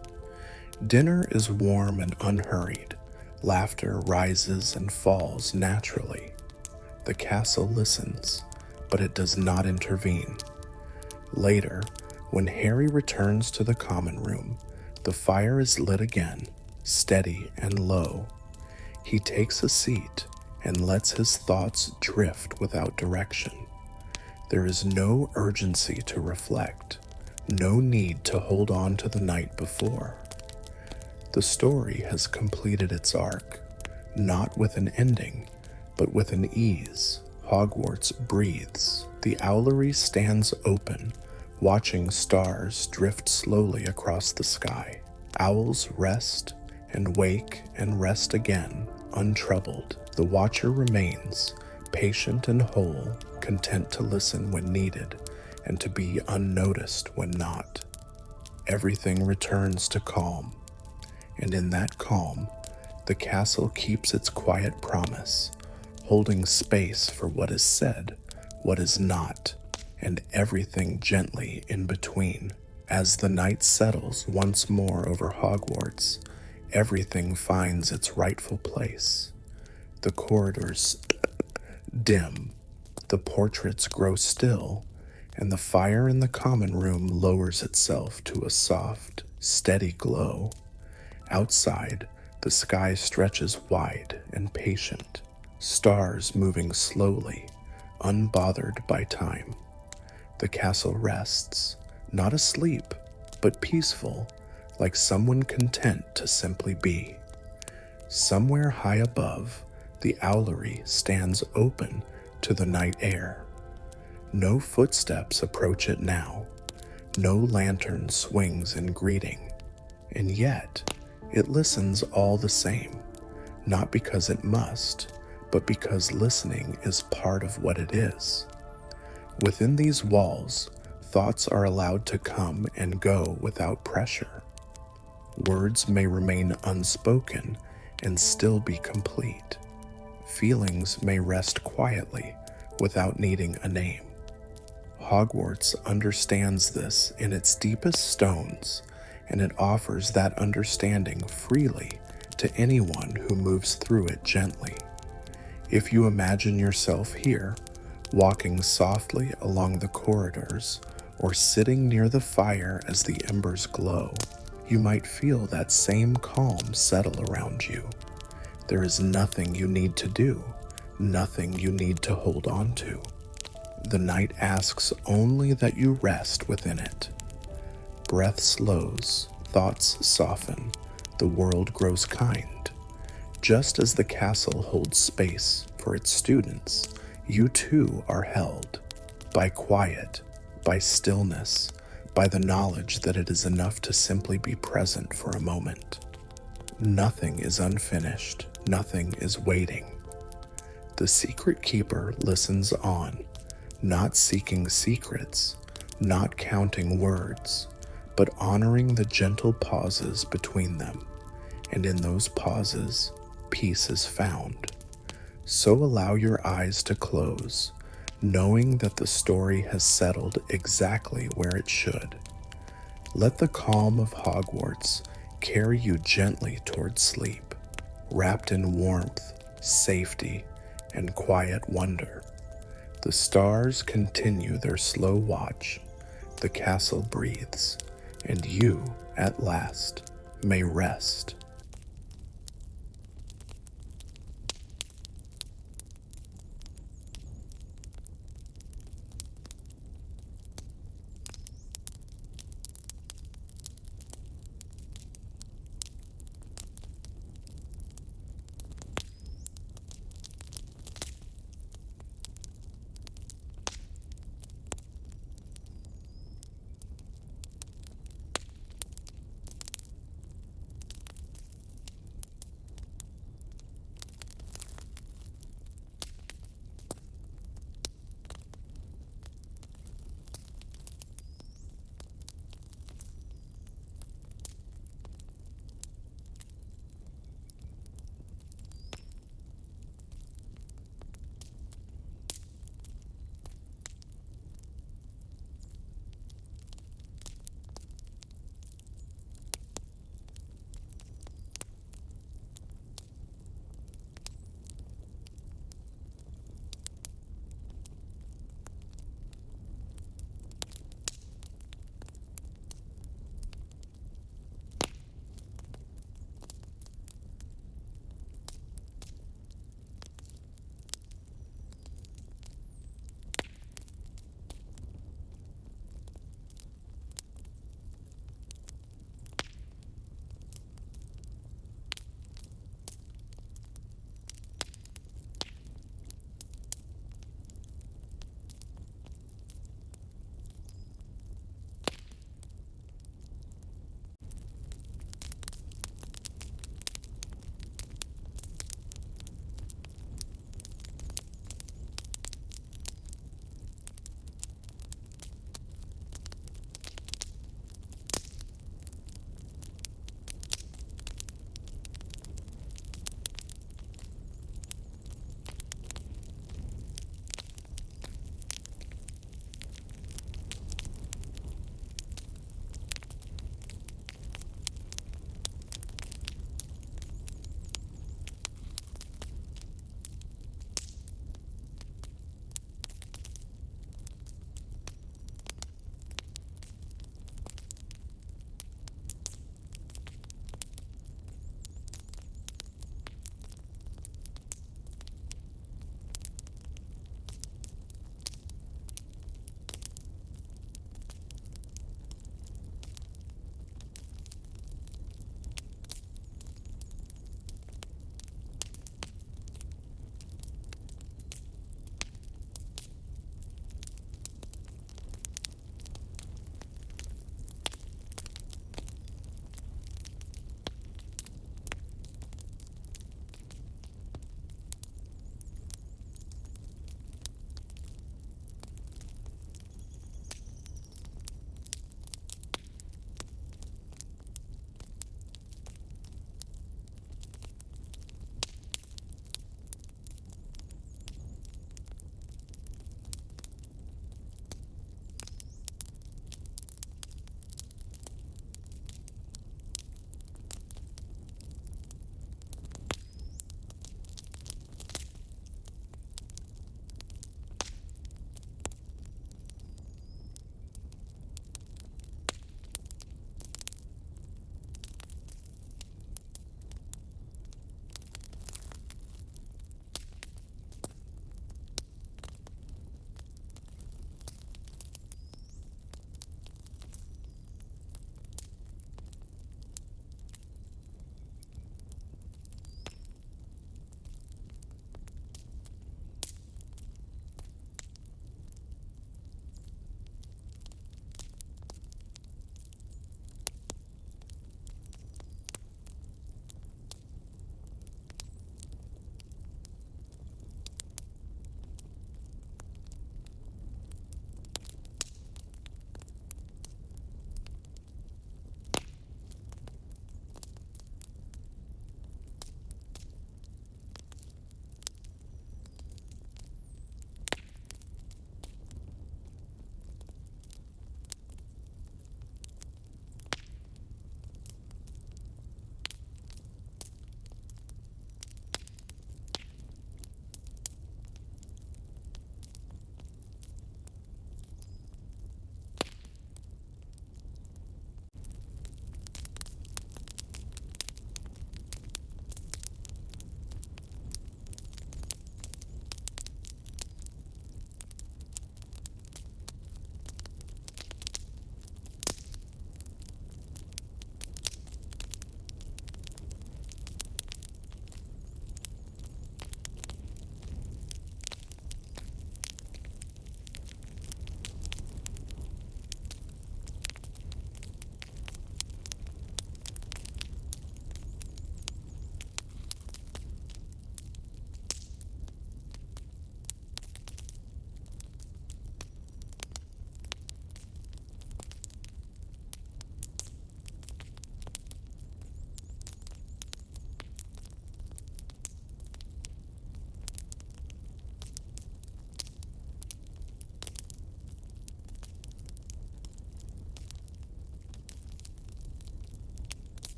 Dinner is warm and unhurried. Laughter rises and falls naturally. The castle listens, but it does not intervene. Later, when Harry returns to the common room, the fire is lit again, steady and low. He takes a seat and lets his thoughts drift without direction. There is no urgency to reflect, no need to hold on to the night before. The story has completed its arc, not with an ending, but with an ease. Hogwarts breathes. The Owlery stands open, watching stars drift slowly across the sky. Owls rest and wake and rest again, untroubled. The Watcher remains, patient and whole, content to listen when needed and to be unnoticed when not. Everything returns to calm, and in that calm, the castle keeps its quiet promise, holding space for what is said, what is not, and everything gently in between. As the night settles once more over Hogwarts, everything finds its rightful place. The corridors dim, the portraits grow still, and the fire in the common room lowers itself to a soft, steady glow. Outside, the sky stretches wide and patient, stars moving slowly, unbothered by time. The castle rests, not asleep, but peaceful, like someone content to simply be. Somewhere high above, the Owlery stands open to the night air. No footsteps approach it now, no lantern swings in greeting, and yet it listens all the same, not because it must, but because listening is part of what it is. Within these walls, thoughts are allowed to come and go without pressure. Words may remain unspoken and still be complete. Feelings may rest quietly without needing a name. Hogwarts understands this in its deepest stones, and it offers that understanding freely to anyone who moves through it gently. If you imagine yourself here, walking softly along the corridors, or sitting near the fire as the embers glow, you might feel that same calm settle around you. There is nothing you need to do, nothing you need to hold on to. The night asks only that you rest within it. Breath slows, thoughts soften, the world grows kind. Just as the castle holds space for its students, you too are held by quiet, by stillness, by the knowledge that it is enough to simply be present for a moment. Nothing is unfinished, nothing is waiting. The secret keeper listens on, not seeking secrets, not counting words, but honoring the gentle pauses between them, and in those pauses, peace is found. So allow your eyes to close, knowing that the story has settled exactly where it should. Let the calm of Hogwarts carry you gently towards sleep, wrapped in warmth, safety, and quiet wonder. The stars continue their slow watch, the castle breathes, and you, at last, may rest